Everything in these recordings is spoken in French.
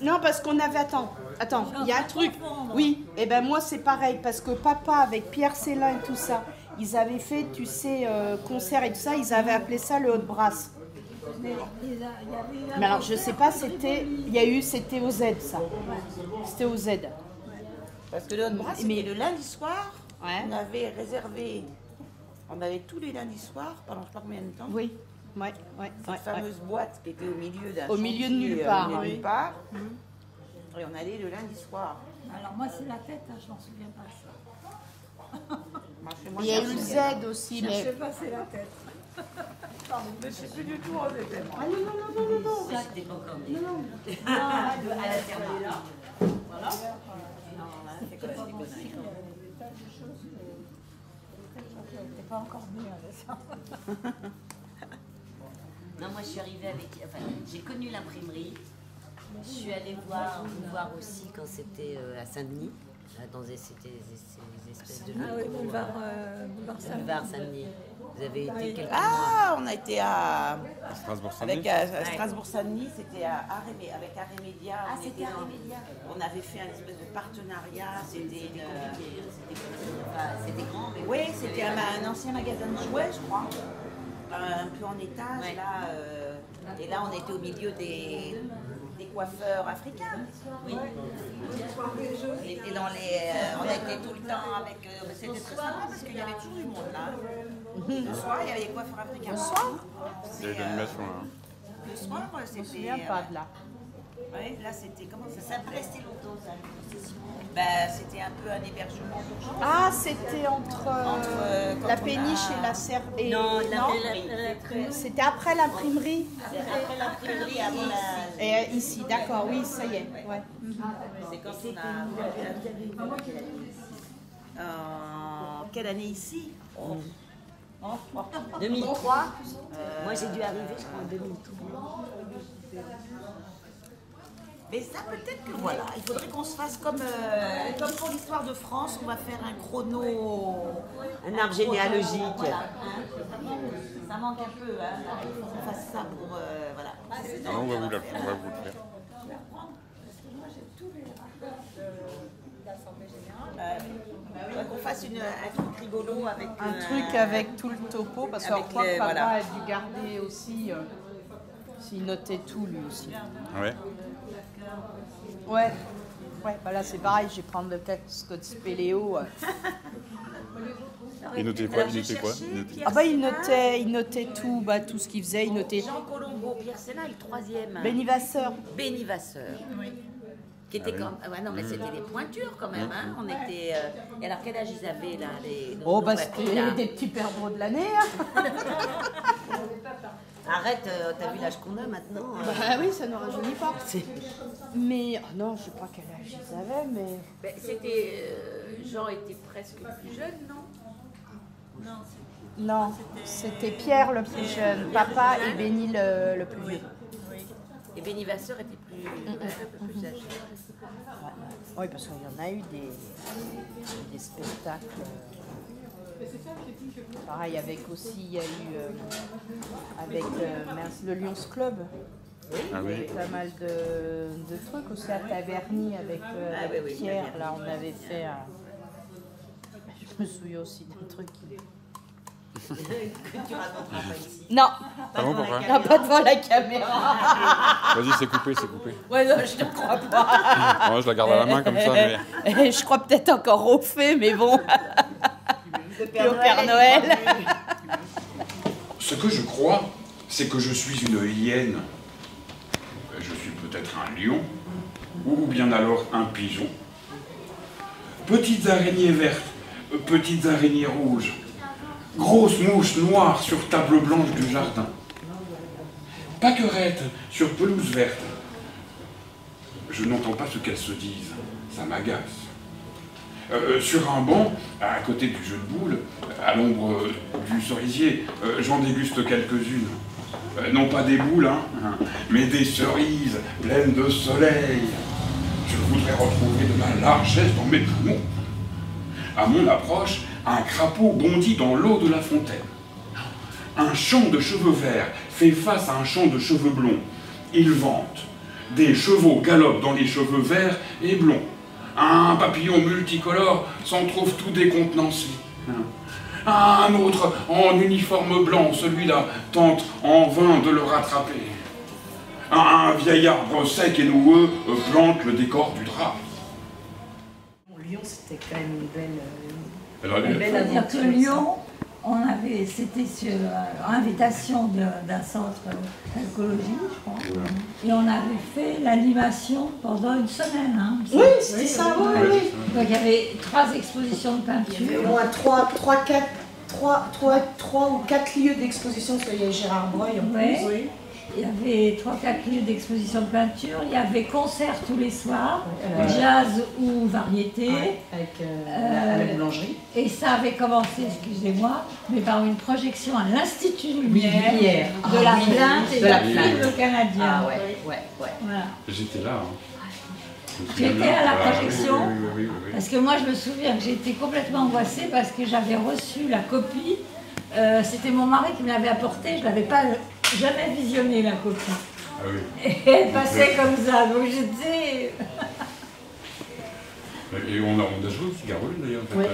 Non, parce qu'on avait... Attends, il y a un truc. Oui, et ben moi c'est pareil, parce que papa avec Pierre Célin et tout ça, ils avaient fait, tu sais, concert et tout ça, ils avaient appelé ça le Haut-de-Brasse. Mais alors je sais pas, c'était au Z ça. C'était au Z. Parce que le Haut-de-Brasse, mais le lundi soir, ouais. On avait réservé, on avait tous les lundis soirs pendant je sais pas combien de temps. Oui, Cette fameuse boîte qui était au milieu d'un au milieu de nulle part. Nulle part. Et on allait le lundi soir. Alors moi c'est la tête, hein, je m'en souviens pas ça. Il y a eu le Z aussi, mais... Je sais pas, c'est la tête. Pardon, mais je sais plus du tout où on était. Ah non. C'était pas encore né. À la terre. Voilà. C'est quoi ces conneries? T'es pas encore né avec ça. Non, moi je suis arrivée avec. Enfin, j'ai connu l'imprimerie. Je suis allée voir aussi quand c'était à Saint-Denis. C'était des espèces de. Ah oui, boulevard Saint-Denis. Vous avez été quelques mois. Ah, on a été à Strasbourg-Saint-Denis. Avec Strasbourg-Saint-Denis, c'était avec Arémédia. Ah, c'était Arémédia. On avait fait un espèce de partenariat. C'était grand, mais. Oui, c'était un ancien magasin de jouets, je crois. Un peu en étage, Ouais. là. Et là, on était au milieu des coiffeurs africains. Oui. Et dans on était tout le temps avec... c'était très sympa parce qu'il y avait toujours du monde là. Le soir, il y avait les coiffeurs africains. Le soir Il y a eu l'animation là. Le soir, c'était... Je me souviens pas de là. Oui, là c'était... Comment ça s'appelait? C'était longtemps ça, ben, c'était un peu un hébergement d'urgence. Ah, c'était entre la péniche et la serre. Non, c'était après l'imprimerie. Après l'imprimerie, avant la... Et ici, d'accord, oui, ça y est. Ouais. C'est quand on a... quelle année ici? 2003. Moi j'ai dû arriver, je crois, en 2003. Mais ça peut-être que voilà, il faudrait qu'on se fasse comme pour l'histoire de France, on va faire un chrono... Un arbre généalogique. Voilà, hein. Ça manque un peu, hein. Il faut qu'on fasse ça pour... voilà. Ah, on va vous le faire. Qu'on fasse un truc rigolo avec... Un truc avec tout le topo, parce que je crois que papa a dû garder aussi... s'il notait tout, lui aussi. Ouais. Ouais, bah là c'est pareil, je vais prendre le casque de Spéléo. Il notait quoi? Ah bah il notait tout, tout ce qu'il faisait, il notait... Jean Colombo, Pierre Célin, le troisième. Béni Vasseur. Béni Vasseur. Oui. Qui était comme... Ouais, non mais c'était des pointures quand même, hein. On était... Et alors quel âge ils avaient là C'était des petits perdreaux de l'année. Hein. Arrête, t'as vu l'âge qu'on a maintenant Bah oui, ça ne rajeunit pas. Mais, oh non, je sais pas quel âge ils avaient, mais... Ben, c'était... Jean était presque plus jeune, non? Non, c'était Pierre le plus jeune, papa et Béni le plus vieux. Oui. Et Béni Vasseur était un peu plus âgé. Oui, parce qu'il y en a eu des spectacles... Pareil, avec aussi, il y a eu avec le Lions Club. Ah oui. Il y avait pas mal de trucs aussi à Taverny avec Pierre. Là, on avait fait. Je me souviens aussi d'un truc qui. Que tu raconteras pas ici. Non, Ah bon, pourquoi? non, pas devant la caméra. Vas-y, c'est coupé. Ouais, non, je te crois pas. Moi, je la garde à la main comme ça. Mais... Je crois peut-être encore au fait, mais bon. Et au Père Noël. Ce que je crois, c'est que je suis une hyène. Je suis peut-être un lion, ou bien alors un pigeon. Petites araignées vertes, petites araignées rouges, grosses mouches noires sur table blanche du jardin. Pâquerettes sur pelouse verte. Je n'entends pas ce qu'elles se disent, ça m'agace. Sur un banc, à côté du jeu de boules, à l'ombre du cerisier, j'en déguste quelques-unes. Non pas des boules, hein, mais des cerises pleines de soleil. Je voudrais retrouver de la largesse dans mes poumons. À mon approche, un crapaud bondit dans l'eau de la fontaine. Un champ de cheveux verts fait face à un champ de cheveux blonds. Il vente. Des chevaux galopent dans les cheveux verts et blonds. Un papillon multicolore s'en trouve tout décontenancé. Un autre en uniforme blanc, celui-là, tente en vain de le rattraper. Un vieil arbre sec et noueux plante le décor du drap. Lyon, c'était quand même une belle Il faut dire que Lyon, c'était sur invitation d'un centre d'alcoolologie, je crois. Et on avait fait l'animation pendant une semaine. Hein, oui, c'était ça, oui. Donc il y avait 3 expositions de peinture. Au moins 3 ou 4 lieux d'exposition, parce qu'il y a Gérard Breuil en plus. Oui. Il y avait 3-4 lieux d'exposition de peinture, il y avait concerts tous les soirs, jazz ou variété. Avec à la boulangerie. Et ça avait commencé, excusez-moi, mais par une projection à l'Institut Lumière de la plainte et du film canadien. Ah ouais. Voilà. J'étais là. J'étais à la projection, oui. parce que moi je me souviens que j'étais complètement angoissée parce que j'avais reçu la copie. C'était mon mari qui me l'avait apportée, je ne l'avais pas jamais visionné la copie. Ah oui. Et elle passait comme ça, donc j'étais... Et on a joué aussi Garolune d'ailleurs. Oui.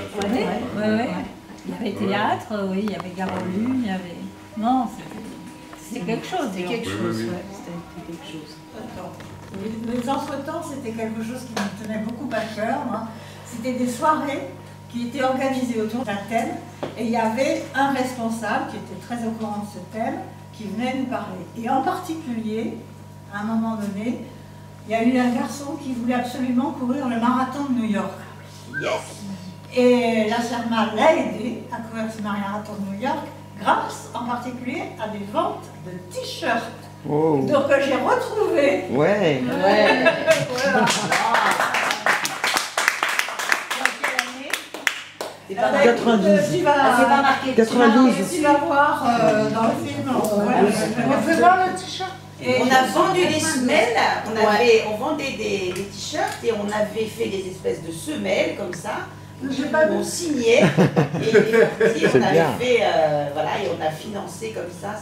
Il y avait théâtre, oui, il y avait Garolune, il y avait... Non, c'était quelque chose. C'était quelque chose, oui. C'était quelque chose. Les entretemps, c'était quelque chose qui me tenait beaucoup à cœur. C'était des soirées qui étaient organisées autour d'un thème, et il y avait un responsable qui était très au courant de ce thème, qui venait nous parler. Et en particulier, à un moment donné, il y a eu un garçon qui voulait absolument courir le marathon de New York. Yes. Et la CERMA l'a aidé à courir ce marathon de New York, grâce en particulier à des ventes de t-shirts. Oh. Donc j'ai retrouvé. Ouais. Voilà. C'est pas 92. Tu vas, c'est pas marqué. 92. tu vas voir dans le film. On fait voir le t-shirt. On a vendu des semelles, on vendait des t-shirts et on avait fait des espèces de semelles comme ça. On signait et on avait fait, et on a financé comme ça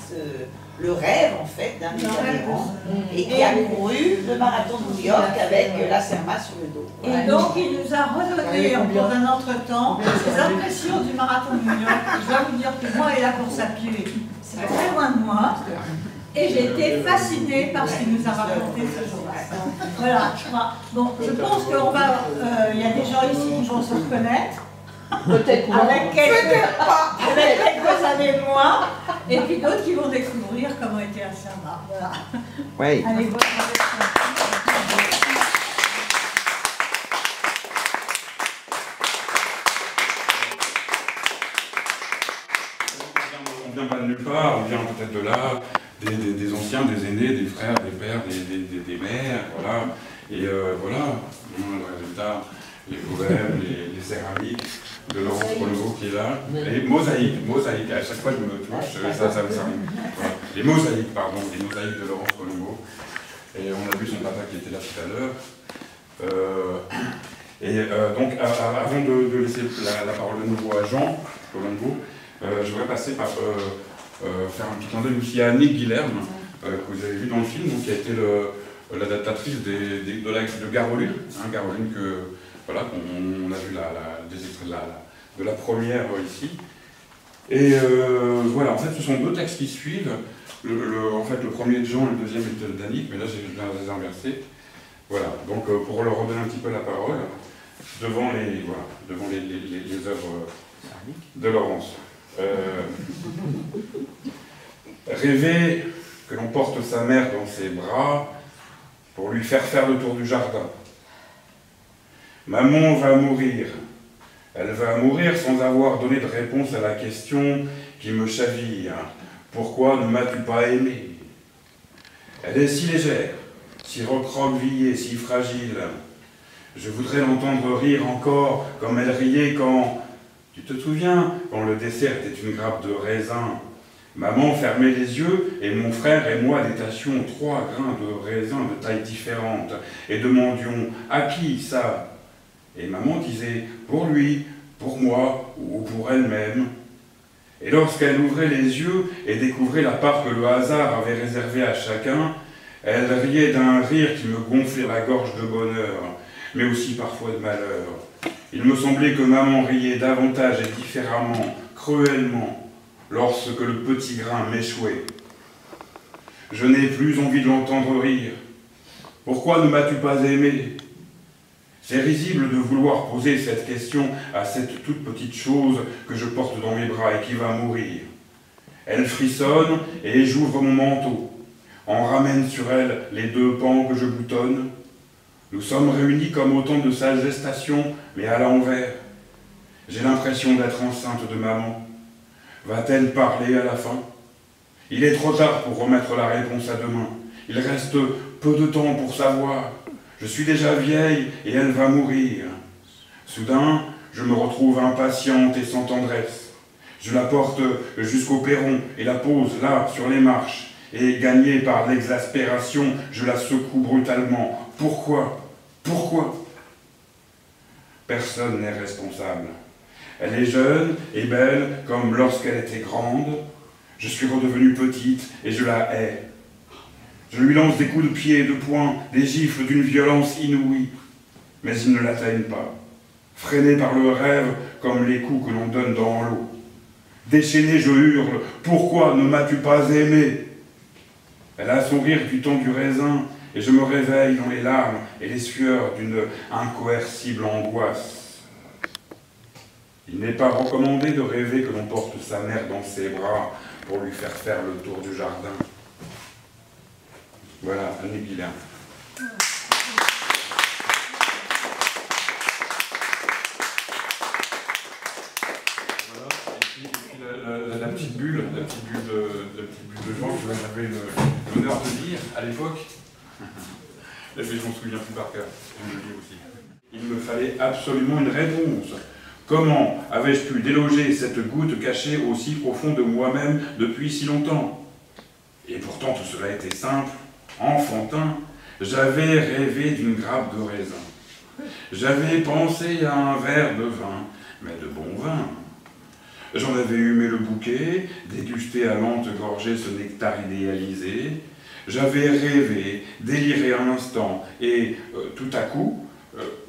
le rêve en fait d'un itinérant et qui a couru le marathon de New York avec la CERMA sur le dos. Et donc il nous a redonné en cours d'un entre-temps ses impressions du marathon de New York. Je dois vous dire que moi et la course à pied, c'est très loin de moi. Et j'ai été fascinée par ce qu'il nous a raconté ce jour-là. Voilà, je crois. Bon, je pense qu'on va. Il y a des gens ici qui vont se reconnaître. Peut-être avec quelques années de moins. Et puis d'autres qui vont découvrir comment était la CERMA. Voilà. Oui. Allez, bonne On vient pas de nulle part, on vient peut-être de là, des anciens, des aînés, des frères, des pères, des mères, voilà. Et voilà, le résultat, les poèmes, les céramiques de Laurence Colombo qui est là. Et mosaïques, à chaque fois je me touche, ça me serve. Voilà. Les mosaïques de Laurence Colombo. Et on a vu son papa qui était là tout à l'heure. Donc avant de laisser la parole de nouveau à Jean Colombo, je voudrais passer par faire un petit clin d'œil aussi à Annick Guilherme, que vous avez vu dans le film, donc, qui a été l'adaptatrice de Garolune, Garolune qu'on a vu des extraits de la première ici. Et voilà, en fait, ce sont 2 textes qui suivent. En fait, le premier de Jean et le deuxième est d'Annick, mais là, j'ai bien les inversés. Voilà, donc pour leur redonner un petit peu la parole, devant les œuvres de Laurence. Rêver que l'on porte sa mère dans ses bras pour lui faire le tour du jardin. Maman va mourir. Elle va mourir sans avoir donné de réponse à la question qui me chavire. Pourquoi ne m'as-tu pas aimé? Elle est si légère, si recroquevillée, si fragile. Je voudrais l'entendre rire encore comme elle riait quand... Tu te souviens, quand le dessert était une grappe de raisin, maman fermait les yeux et mon frère et moi détachions 3 grains de raisin de tailles différentes et demandions « À qui ça ?» Et maman disait « Pour lui, pour moi ou pour elle-même. » Et lorsqu'elle ouvrait les yeux et découvrait la part que le hasard avait réservée à chacun, Elle riait d'un rire qui me gonflait la gorge de bonheur, mais aussi parfois de malheur. Il me semblait que maman riait davantage et différemment, cruellement, lorsque le petit grain m'échouait. Je n'ai plus envie de l'entendre rire. Pourquoi ne m'as-tu pas aimé? C'est risible de vouloir poser cette question à cette toute petite chose que je porte dans mes bras et qui va mourir. Elle frissonne et j'ouvre mon manteau. On ramène sur elle les 2 pans que je boutonne. Nous sommes réunis comme autant de salles gestations, mais à l'envers. J'ai l'impression d'être enceinte de maman. Va-t-elle parler à la fin? Il est trop tard pour remettre la réponse à demain. Il reste peu de temps pour savoir. Je suis déjà vieille et elle va mourir. Soudain, je me retrouve impatiente et sans tendresse. Je la porte jusqu'au perron et la pose là, sur les marches. Et gagnée par l'exaspération, je la secoue brutalement. Pourquoi? Pourquoi? Personne n'est responsable. Elle est jeune et belle comme lorsqu'elle était grande. Je suis redevenue petite et je la hais. Je lui lance des coups de pied et de poing, des gifles d'une violence inouïe. Mais ils ne l'atteignent pas. Freinés par le rêve comme les coups que l'on donne dans l'eau. Déchaîné, je hurle. Pourquoi ne m'as-tu pas aimé? Elle a son rire du temps du raisin, et je me réveille dans les larmes et les sueurs d'une incoercible angoisse. Il n'est pas recommandé de rêver que l'on porte sa mère dans ses bras pour lui faire le tour du jardin. Voilà, Annie Guillain. La petite bulle de Jean, que j'avais l'honneur de lire à l'époque. Je m'en souviens plus par cœur, je le lis aussi. Il me fallait absolument une réponse. Comment avais-je pu déloger cette goutte cachée aussi profond de moi-même depuis si longtemps? Et pourtant tout cela était simple, enfantin. J'avais rêvé d'une grappe de raisin. J'avais pensé à un verre de vin, mais de bon vin. J'en avais humé le bouquet, dégusté à lente gorgée ce nectar idéalisé. J'avais rêvé, déliré un instant, et tout à coup,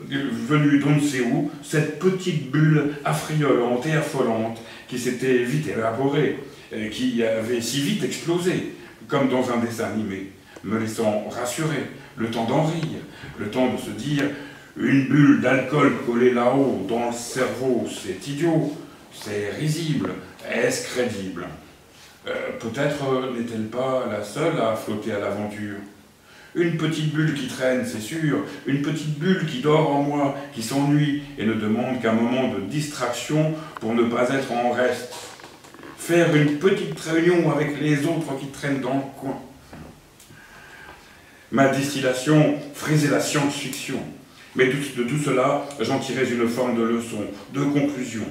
venue d'on ne sait où, cette petite bulle affriolante et affolante qui s'était vite élaborée, qui avait si vite explosé, comme dans un dessin animé, me laissant rassurer, le temps d'en rire, le temps de se dire « une bulle d'alcool collée là-haut dans le cerveau, c'est idiot ». C'est risible, est-ce crédible? Peut-être n'est-elle pas la seule à flotter à l'aventure. Une petite bulle qui traîne, c'est sûr, une petite bulle qui dort en moi, qui s'ennuie et ne demande qu'un moment de distraction pour ne pas être en reste. Faire une petite réunion avec les autres qui traînent dans le coin. Ma distillation frisait la science-fiction. Mais de tout cela, j'en tirais une forme de leçon, de conclusion.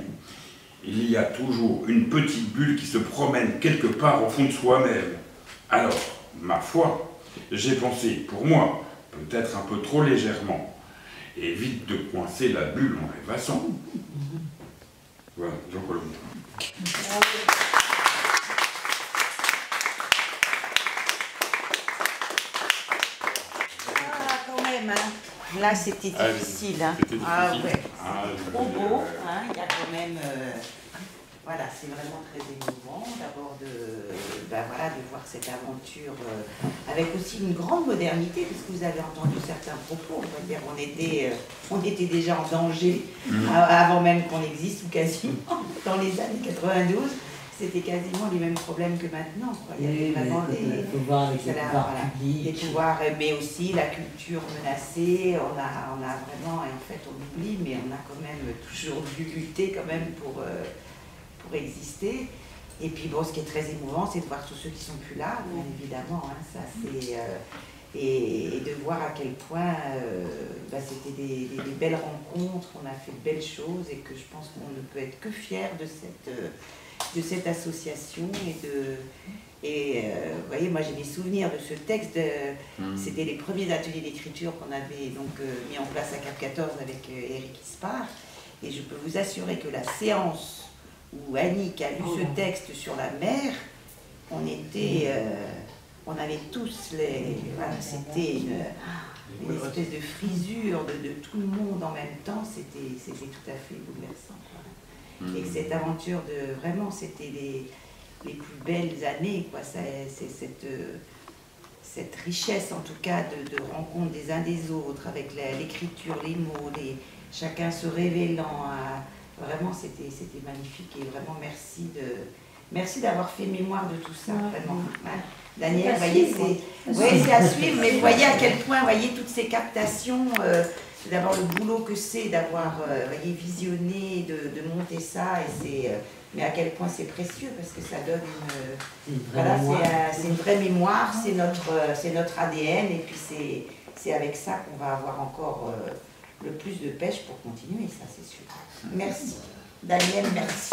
Il y a toujours une petite bulle qui se promène quelque part au fond de soi-même. Alors, ma foi, j'ai pensé, pour moi, peut-être un peu trop légèrement, évite de coincer la bulle en rêvassant. Voilà, Jean-Paul Mouton. Ah, quand même, hein. Là, c'était difficile. Hein. Ah ouais, trop beau. Hein. Il y a quand même... voilà, c'est vraiment très émouvant d'abord de voir cette aventure avec aussi une grande modernité, parce que vous avez entendu certains propos. On va dire, on était déjà en danger avant même qu'on existe, ou quasiment. Dans les années 92, c'était quasiment les mêmes problèmes que maintenant. Quoi. Il y avait vraiment les pouvoirs, mais aussi la culture menacée. On a vraiment, et en fait on oublie, mais on a quand même toujours dû lutter quand même pour exister. Et puis bon, ce qui est très émouvant, c'est de voir tous ceux qui sont plus là, bien évidemment. Hein, ça c'est et de voir à quel point c'était des belles rencontres, on a fait de belles choses, et que je pense qu'on ne peut être que fier de cette association. Vous voyez, moi j'ai des souvenirs de ce texte. C'était les premiers ateliers d'écriture qu'on avait donc mis en place à Cap 14 avec Éric Ispard. Et je peux vous assurer que la séance où Annick a lu ce texte sur la mer, on on avait tous les... Voilà, c'était une espèce de frisure de tout le monde en même temps, c'était tout à fait bouleversant. Et cette aventure vraiment, c'était les plus belles années, quoi. C'est cette richesse, en tout cas, de rencontre des uns des autres, avec l'écriture, les mots, chacun se révélant. Vraiment, c'était magnifique, et vraiment merci d'avoir fait mémoire de tout ça, vraiment. Daniel, vous voyez, c'est à suivre, mais vous voyez à quel point, vous voyez, toutes ces captations, d'abord le boulot que c'est d'avoir visionné, de monter ça, mais à quel point c'est précieux, parce que ça donne c'est une vraie mémoire, c'est notre ADN, et puis c'est avec ça qu'on va avoir encore le plus de pêche pour continuer, ça c'est sûr. Merci. Daniel, merci.